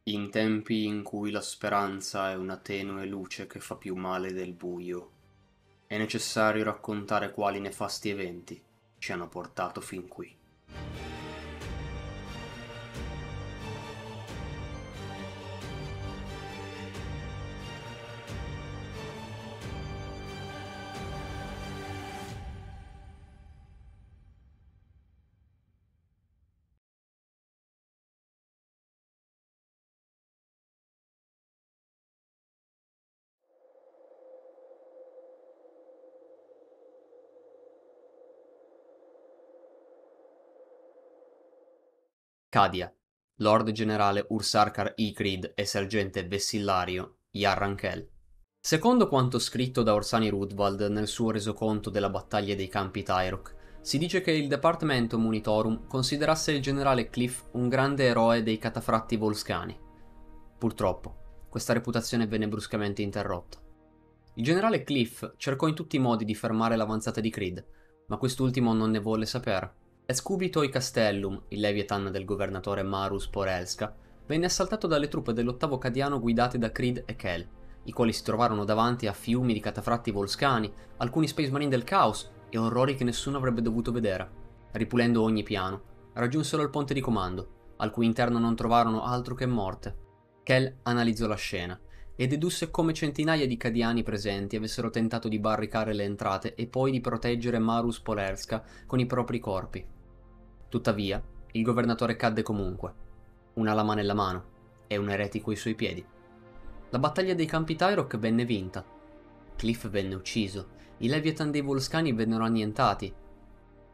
In tempi in cui la speranza è una tenue luce che fa più male del buio, è necessario raccontare quali nefasti eventi ci hanno portato fin qui. Cadia, Lord Generale Ursarkar Ygritte e Sergente Vessillario Jarranchel. Secondo quanto scritto da Orsani Rudvald nel suo resoconto della battaglia dei campi Tyrok, si dice che il Departamento Munitorum considerasse il generale Cliff un grande eroe dei catafratti volscani. Purtroppo, questa reputazione venne bruscamente interrotta. Il generale Cliff cercò in tutti i modi di fermare l'avanzata di Creed, ma quest'ultimo non ne volle sapere. E Scubitoi Castellum, il Leviathan del governatore Marus Porelska, venne assaltato dalle truppe dell'ottavo Cadiano guidate da Creed e Kel, i quali si trovarono davanti a fiumi di catafratti volscani, alcuni Space Marine del caos e orrori che nessuno avrebbe dovuto vedere. Ripulendo ogni piano, raggiunsero il ponte di comando, al cui interno non trovarono altro che morte. Kel analizzò la scena e dedusse come centinaia di Cadiani presenti avessero tentato di barricare le entrate e poi di proteggere Marus Polerska con i propri corpi. Tuttavia, il governatore cadde comunque, una lama nella mano e un eretico ai suoi piedi. La battaglia dei campi Tyrok venne vinta. Cliff venne ucciso, i Leviathan dei Volscani vennero annientati,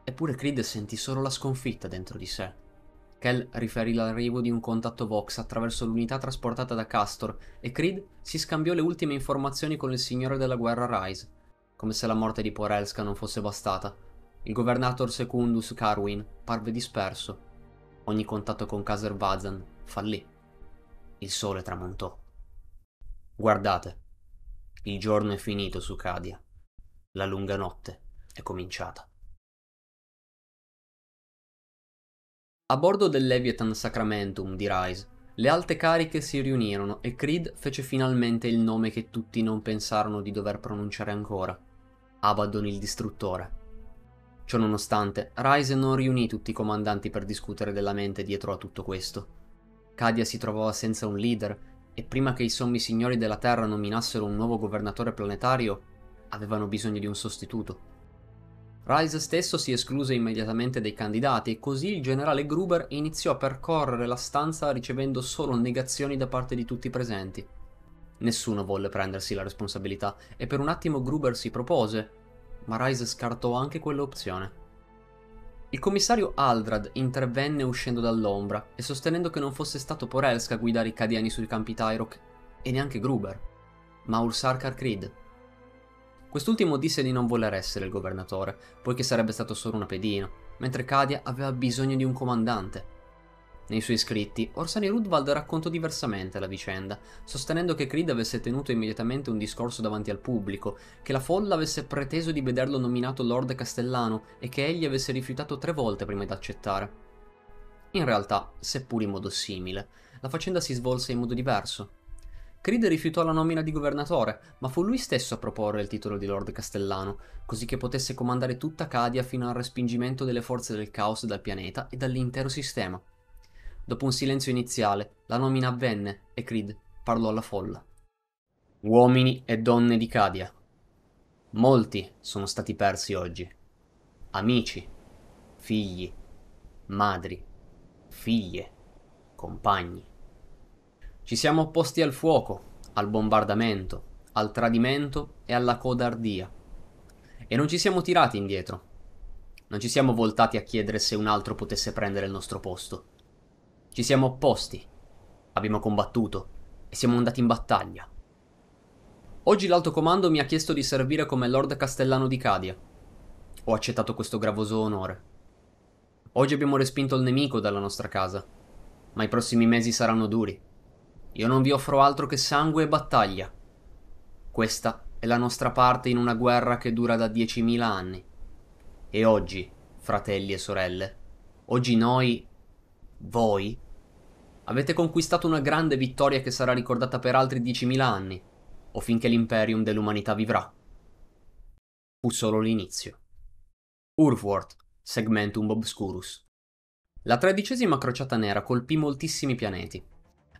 eppure Creed sentì solo la sconfitta dentro di sé. Kel riferì l'arrivo di un contatto Vox attraverso l'unità trasportata da Castor e Creed si scambiò le ultime informazioni con il signore della guerra Rise. Come se la morte di Porelska non fosse bastata, il Governator Secundus Carwin parve disperso. Ogni contatto con Kazer Vazan fallì. Il sole tramontò. Guardate, il giorno è finito su Cadia. La lunga notte è cominciata. A bordo del Leviathan Sacramentum di Rise, le alte cariche si riunirono e Creed fece finalmente il nome che tutti non pensarono di dover pronunciare ancora: Abaddon il Distruttore. Ciononostante, Rise non riunì tutti i comandanti per discutere della mente dietro a tutto questo. Cadia si trovava senza un leader e prima che i sommi signori della Terra nominassero un nuovo governatore planetario, avevano bisogno di un sostituto. Rise stesso si escluse immediatamente dai candidati e così il generale Gruber iniziò a percorrere la stanza ricevendo solo negazioni da parte di tutti i presenti. Nessuno volle prendersi la responsabilità e per un attimo Gruber si propose, ma Rise scartò anche quell'opzione. Il commissario Aldrad intervenne uscendo dall'ombra e sostenendo che non fosse stato Porelska a guidare i Cadiani sui campi Tyrok, e neanche Gruber, ma Ursarkar Creed. Quest'ultimo disse di non voler essere il governatore, poiché sarebbe stato solo una pedina, mentre Cadia aveva bisogno di un comandante. Nei suoi scritti, Orsani Rudvald raccontò diversamente la vicenda, sostenendo che Creed avesse tenuto immediatamente un discorso davanti al pubblico, che la folla avesse preteso di vederlo nominato Lord Castellano e che egli avesse rifiutato 3 volte prima di accettare. In realtà, seppur in modo simile, la faccenda si svolse in modo diverso. Creed rifiutò la nomina di governatore, ma fu lui stesso a proporre il titolo di Lord Castellano, così che potesse comandare tutta Cadia fino al respingimento delle forze del caos dal pianeta e dall'intero sistema. Dopo un silenzio iniziale, la nomina avvenne e Creed parlò alla folla. Uomini e donne di Cadia. Molti sono stati persi oggi. Amici, figli, madri, figlie, compagni. Ci siamo opposti al fuoco, al bombardamento, al tradimento e alla codardia. E non ci siamo tirati indietro. Non ci siamo voltati a chiedere se un altro potesse prendere il nostro posto. Ci siamo opposti, abbiamo combattuto e siamo andati in battaglia. Oggi l'Alto Comando mi ha chiesto di servire come Lord Castellano di Cadia. Ho accettato questo gravoso onore. Oggi abbiamo respinto il nemico dalla nostra casa, ma i prossimi mesi saranno duri. Io non vi offro altro che sangue e battaglia. Questa è la nostra parte in una guerra che dura da 10.000 anni. E oggi, fratelli e sorelle, oggi noi, voi, Avete conquistato una grande vittoria che sarà ricordata per altri 10.000 anni, o finché l'Imperium dell'umanità vivrà. Fu solo l'inizio. Urfworth, Segmentum Obscurus. La 13ª crociata nera colpì moltissimi pianeti.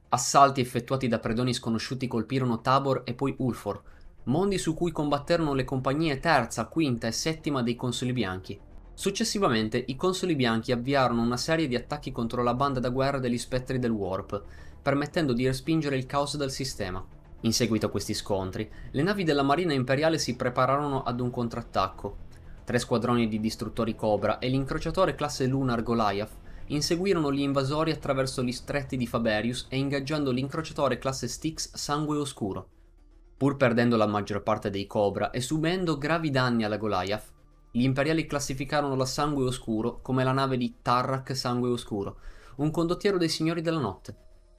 Assalti effettuati da predoni sconosciuti colpirono Tabor e poi Ulfor, mondi su cui combatterono le compagnie terza, quinta e settima dei Consoli Bianchi. Successivamente i Consoli Bianchi avviarono una serie di attacchi contro la banda da guerra degli Spettri del Warp, permettendo di respingere il caos dal sistema. In seguito a questi scontri, le navi della Marina Imperiale si prepararono ad un contrattacco. 3 squadroni di distruttori Cobra e l'incrociatore classe Lunar Goliath inseguirono gli invasori attraverso gli stretti di Faberius e ingaggiando l'incrociatore classe Styx Sangue Oscuro. Pur perdendo la maggior parte dei Cobra e subendo gravi danni alla Goliath, gli imperiali classificarono la Sangue Oscuro come la nave di Tarrak Sangue Oscuro, un condottiero dei Signori della Notte.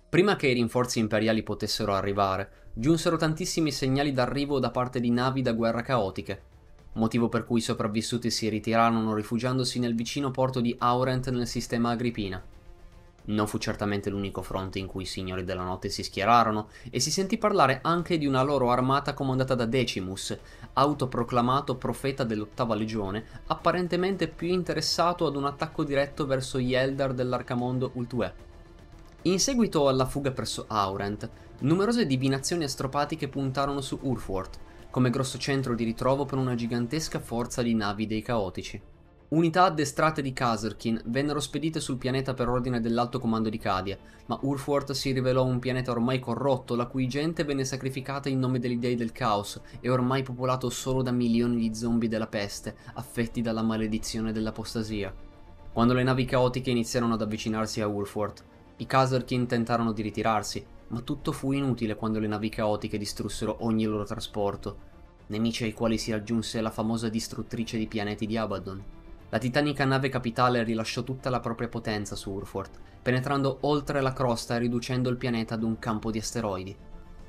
Prima che i rinforzi imperiali potessero arrivare, giunsero tantissimi segnali d'arrivo da parte di navi da guerra caotiche, motivo per cui i sopravvissuti si ritirarono rifugiandosi nel vicino porto di Aurent nel sistema Agrippina. Non fu certamente l'unico fronte in cui i Signori della Notte si schierarono, e si sentì parlare anche di una loro armata comandata da Decimus, autoproclamato profeta dell'8ª legione, apparentemente più interessato ad un attacco diretto verso gli Eldar dell'Arcamondo Ultue. In seguito alla fuga presso Aurent, numerose divinazioni astropatiche puntarono su Urfworth, come grosso centro di ritrovo per una gigantesca forza di navi dei Caotici. Unità addestrate di Kasrkin vennero spedite sul pianeta per ordine dell'Alto Comando di Cadia, ma Urfworth si rivelò un pianeta ormai corrotto, la cui gente venne sacrificata in nome degli dei del caos e ormai popolato solo da milioni di zombie della peste, affetti dalla maledizione dell'apostasia. Quando le navi caotiche iniziarono ad avvicinarsi a Urfworth, i Kasrkin tentarono di ritirarsi, ma tutto fu inutile quando le navi caotiche distrussero ogni loro trasporto, nemici ai quali si aggiunse la famosa distruttrice di pianeti di Abaddon. La titanica nave capitale rilasciò tutta la propria potenza su Urfworth, penetrando oltre la crosta e riducendo il pianeta ad un campo di asteroidi.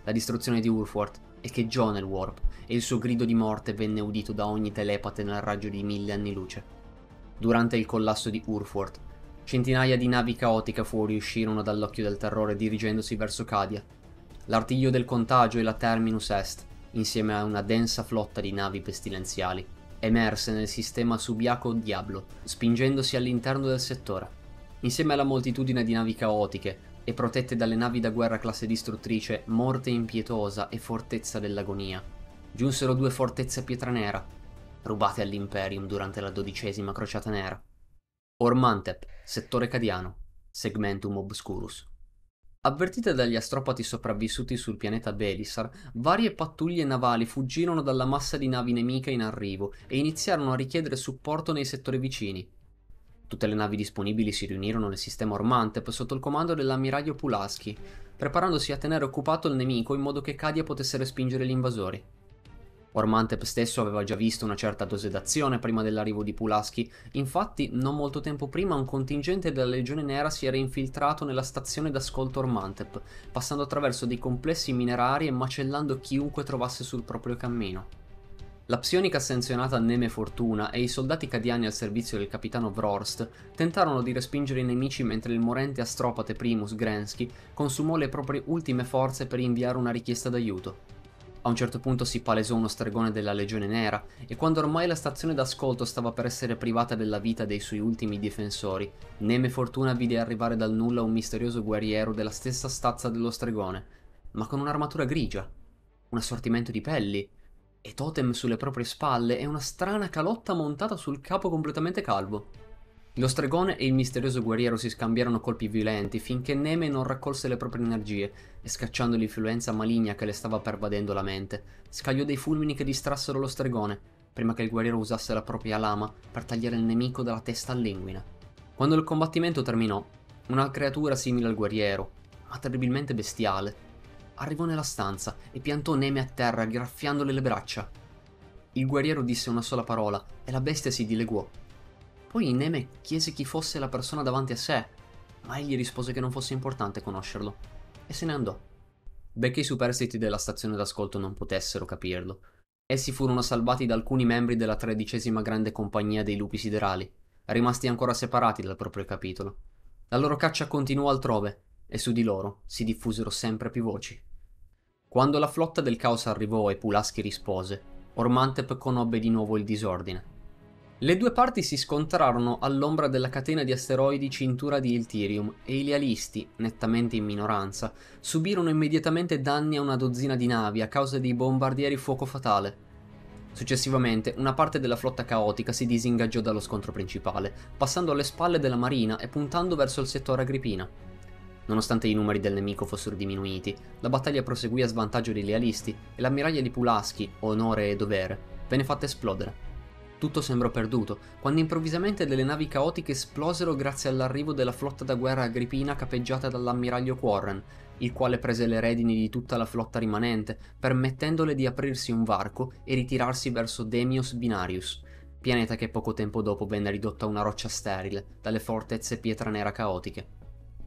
La distruzione di Urfworth echeggiò nel Warp, e il suo grido di morte venne udito da ogni telepate nel raggio di 1000 anni luce. Durante il collasso di Urfworth, centinaia di navi caotiche fuoriuscirono dall'occhio del terrore dirigendosi verso Cadia. L'artiglio del contagio e la Terminus Est, insieme a una densa flotta di navi pestilenziali, emerse nel sistema subiaco Diablo, spingendosi all'interno del settore. Insieme alla moltitudine di navi caotiche e protette dalle navi da guerra classe distruttrice Morte Impietosa e Fortezza dell'Agonia, giunsero 2 fortezze a pietra nera, rubate all'Imperium durante la 12ª crociata nera. Ormantep, settore cadiano, Segmentum Obscurus. Avvertite dagli astropati sopravvissuti sul pianeta Belisar, varie pattuglie navali fuggirono dalla massa di navi nemiche in arrivo e iniziarono a richiedere supporto nei settori vicini. Tutte le navi disponibili si riunirono nel sistema Ormantep sotto il comando dell'ammiraglio Pulaski, preparandosi a tenere occupato il nemico in modo che Cadia potesse respingere gli invasori. Ormantep stesso aveva già visto una certa dose d'azione prima dell'arrivo di Pulaski, infatti non molto tempo prima un contingente della Legione Nera si era infiltrato nella stazione d'ascolto Ormantep, passando attraverso dei complessi minerari e macellando chiunque trovasse sul proprio cammino. La psionica sanzionata Neme Fortuna e i soldati cadiani al servizio del capitano Vrorst tentarono di respingere i nemici mentre il morente astropate Primus Grensky consumò le proprie ultime forze per inviare una richiesta d'aiuto. A un certo punto si palesò uno stregone della Legione Nera, e quando ormai la stazione d'ascolto stava per essere privata della vita dei suoi ultimi difensori, Neme Fortuna vide arrivare dal nulla un misterioso guerriero della stessa stazza dello stregone, ma con un'armatura grigia, un assortimento di pelli, e totem sulle proprie spalle e una strana calotta montata sul capo completamente calvo. Lo stregone e il misterioso guerriero si scambiarono colpi violenti finché Neme non raccolse le proprie energie e, scacciando l'influenza maligna che le stava pervadendo la mente, scagliò dei fulmini che distrassero lo stregone, prima che il guerriero usasse la propria lama per tagliare il nemico dalla testa all'inguina. Quando il combattimento terminò, una creatura simile al guerriero, ma terribilmente bestiale, arrivò nella stanza e piantò Neme a terra graffiandole le braccia. Il guerriero disse una sola parola e la bestia si dileguò. Poi Neme chiese chi fosse la persona davanti a sé, ma egli rispose che non fosse importante conoscerlo, e se ne andò. Benché i superstiti della stazione d'ascolto non potessero capirlo, essi furono salvati da alcuni membri della 13ª grande compagnia dei lupi siderali, rimasti ancora separati dal proprio capitolo. La loro caccia continuò altrove, e su di loro si diffusero sempre più voci. Quando la flotta del caos arrivò e Pulaski rispose, Ormantep conobbe di nuovo il disordine. Le due parti si scontrarono all'ombra della catena di asteroidi cintura di Iltirium e i lealisti, nettamente in minoranza, subirono immediatamente danni a una dozzina di navi a causa dei bombardieri fuoco fatale. Successivamente, una parte della flotta caotica si disingaggiò dallo scontro principale, passando alle spalle della marina e puntando verso il settore Agrippina. Nonostante i numeri del nemico fossero diminuiti, la battaglia proseguì a svantaggio dei lealisti e l'ammiraglia di Pulaski, onore e dovere, venne fatta esplodere. Tutto sembrò perduto, quando improvvisamente delle navi caotiche esplosero grazie all'arrivo della flotta da guerra agrippina capeggiata dall'ammiraglio Quarren, il quale prese le redini di tutta la flotta rimanente, permettendole di aprirsi un varco e ritirarsi verso Demios Binarius, pianeta che poco tempo dopo venne ridotto a una roccia sterile dalle fortezze pietra nera caotiche.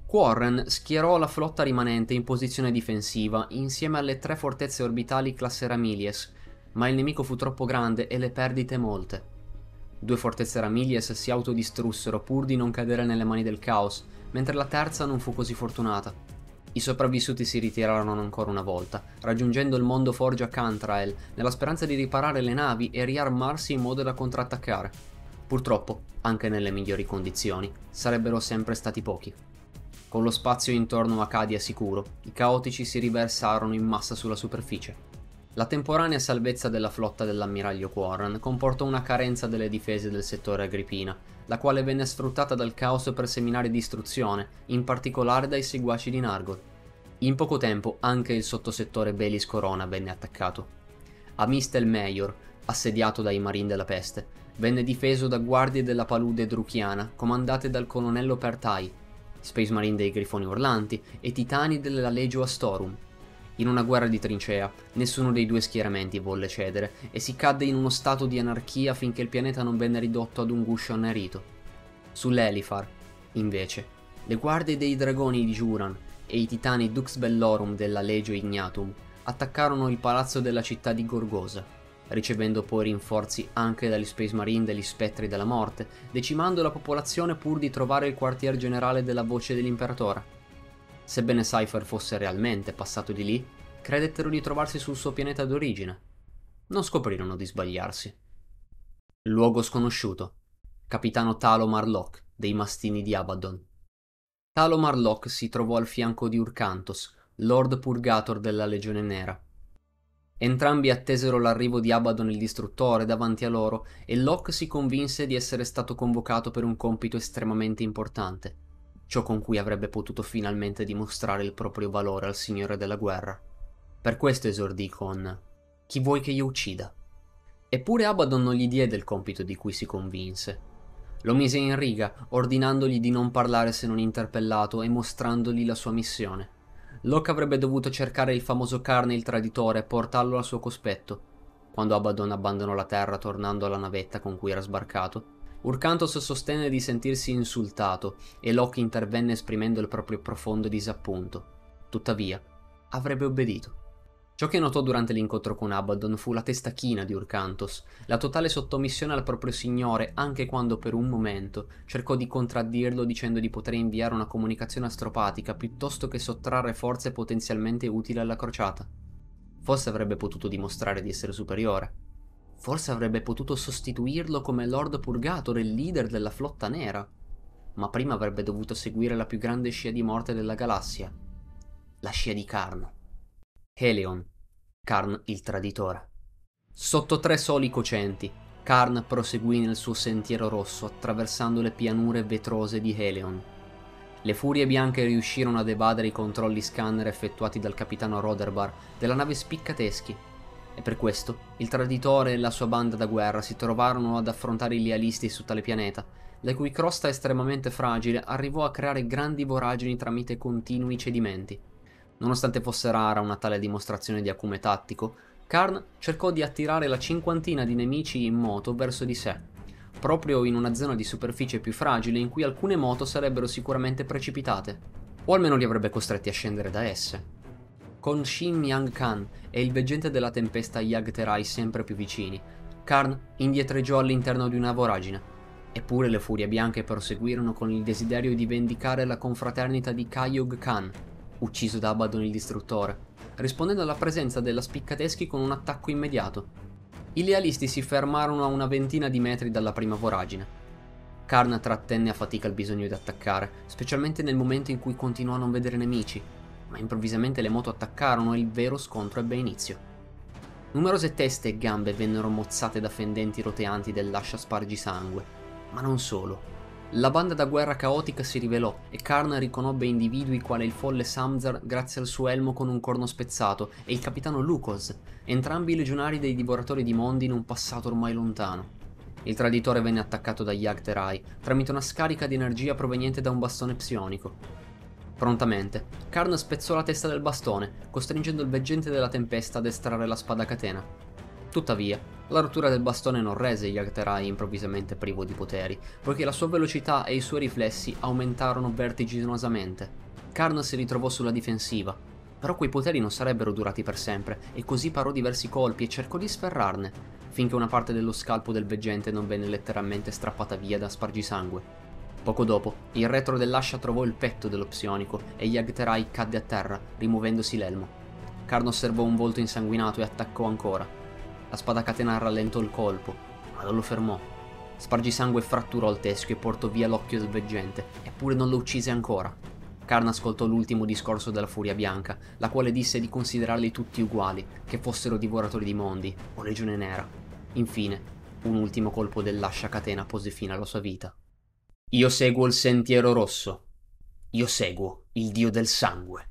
Quarren schierò la flotta rimanente in posizione difensiva insieme alle 3 fortezze orbitali classe Ramillies, ma il nemico fu troppo grande e le perdite molte. 2 fortezze Ramillies si autodistrussero pur di non cadere nelle mani del caos, mentre la terza non fu così fortunata. I sopravvissuti si ritirarono ancora una volta, raggiungendo il mondo Forgia Cantrael, nella speranza di riparare le navi e riarmarsi in modo da contrattaccare. Purtroppo, anche nelle migliori condizioni, sarebbero sempre stati pochi. Con lo spazio intorno a Cadia sicuro, i caotici si riversarono in massa sulla superficie. La temporanea salvezza della flotta dell'ammiraglio Quarren comportò una carenza delle difese del settore Agrippina, la quale venne sfruttata dal caos per seminare distruzione, in particolare dai seguaci di Nargol. In poco tempo anche il sottosettore Belis Corona venne attaccato. Amistel Major, assediato dai Marine della Peste, venne difeso da guardie della palude druchiana comandate dal colonnello Pertai, Space Marine dei Grifoni Urlanti e Titani della Legio Astorum. In una guerra di trincea, nessuno dei due schieramenti volle cedere e si cadde in uno stato di anarchia finché il pianeta non venne ridotto ad un guscio annerito. Sull'Elifar, invece, le guardie dei dragoni di Juran e i titani Dux Bellorum della Legio Ignatum attaccarono il palazzo della città di Gorgosa, ricevendo poi rinforzi anche dagli Space Marine degli Spettri della Morte, decimando la popolazione pur di trovare il quartier generale della Voce dell'Imperatore. Sebbene Cypher fosse realmente passato di lì, credettero di trovarsi sul suo pianeta d'origine. Non scoprirono di sbagliarsi. Luogo sconosciuto. Capitano Talo Marlock, dei Mastini di Abaddon. Talo Marlock si trovò al fianco di Urkantos, Lord Purgator della Legione Nera. Entrambi attesero l'arrivo di Abaddon il distruttore davanti a loro e Locke si convinse di essere stato convocato per un compito estremamente importante, ciò con cui avrebbe potuto finalmente dimostrare il proprio valore al Signore della Guerra. Per questo esordì con «Chi vuoi che io uccida?» Eppure Abaddon non gli diede il compito di cui si convinse. Lo mise in riga, ordinandogli di non parlare se non interpellato e mostrandogli la sua missione. Locke avrebbe dovuto cercare il famoso Karn il traditore e portarlo al suo cospetto. Quando Abaddon abbandonò la terra tornando alla navetta con cui era sbarcato, Urkantos sostenne di sentirsi insultato e Locke intervenne esprimendo il proprio profondo disappunto. Tuttavia, avrebbe obbedito. Ciò che notò durante l'incontro con Abaddon fu la testa china di Urkantos, la totale sottomissione al proprio signore anche quando per un momento cercò di contraddirlo dicendo di poter inviare una comunicazione astropatica piuttosto che sottrarre forze potenzialmente utili alla crociata. Forse avrebbe potuto dimostrare di essere superiore. Forse avrebbe potuto sostituirlo come Lord Purgator e leader della flotta nera. Ma prima avrebbe dovuto seguire la più grande scia di morte della galassia. La scia di Karn. Helion, Karn il traditore. Sotto 3 soli cocenti, Karn proseguì nel suo sentiero rosso attraversando le pianure vetrose di Helion. Le furie bianche riuscirono ad evadere i controlli scanner effettuati dal capitano Roderbar della nave Spiccateschi, e per questo il traditore e la sua banda da guerra si trovarono ad affrontare i lealisti su tale pianeta, la cui crosta estremamente fragile arrivò a creare grandi voragini tramite continui cedimenti. Nonostante fosse rara una tale dimostrazione di acume tattico, Karn cercò di attirare la 50 di nemici in moto verso di sé, proprio in una zona di superficie più fragile in cui alcune moto sarebbero sicuramente precipitate, o almeno li avrebbe costretti a scendere da esse. Con Shin Myang Khan e il veggente della tempesta Yag Terai sempre più vicini, Karn indietreggiò all'interno di una voragine. Eppure le Furie Bianche proseguirono con il desiderio di vendicare la confraternita di Kayug Khan, ucciso da Abaddon il Distruttore, rispondendo alla presenza della Spiccateschi con un attacco immediato. I lealisti si fermarono a una ventina di metri dalla prima voragine. Karn trattenne a fatica il bisogno di attaccare, specialmente nel momento in cui continuò a non vedere nemici, ma improvvisamente le moto attaccarono e il vero scontro ebbe inizio. Numerose teste e gambe vennero mozzate da fendenti roteanti dell'ascia spargisangue, ma non solo. La banda da guerra caotica si rivelò e Karn riconobbe individui quale il folle Samzar grazie al suo elmo con un corno spezzato e il capitano Lukos, entrambi legionari dei divoratori di mondi in un passato ormai lontano. Il traditore venne attaccato da Yagg-Terai tramite una scarica di energia proveniente da un bastone psionico. Prontamente, Karn spezzò la testa del bastone, costringendo il veggente della tempesta ad estrarre la spada catena. Tuttavia, la rottura del bastone non rese Yagg-Terai improvvisamente privo di poteri, poiché la sua velocità e i suoi riflessi aumentarono vertiginosamente. Karn si ritrovò sulla difensiva, però quei poteri non sarebbero durati per sempre, e così parò diversi colpi e cercò di sferrarne, finché una parte dello scalpo del veggente non venne letteralmente strappata via da spargisangue. Poco dopo, il retro dell'ascia trovò il petto dello psionico e Yagg-Terai cadde a terra, rimuovendosi l'elmo. Karn osservò un volto insanguinato e attaccò ancora. La spada catena rallentò il colpo, ma non lo fermò. Spargisangue fratturò il teschio e portò via l'occhio del veggente, eppure non lo uccise ancora. Karn ascoltò l'ultimo discorso della Furia Bianca, la quale disse di considerarli tutti uguali, che fossero divoratori di mondi o Legione Nera. Infine, un ultimo colpo dell'ascia catena pose fine alla sua vita. Io seguo il sentiero rosso. Io seguo il dio del sangue.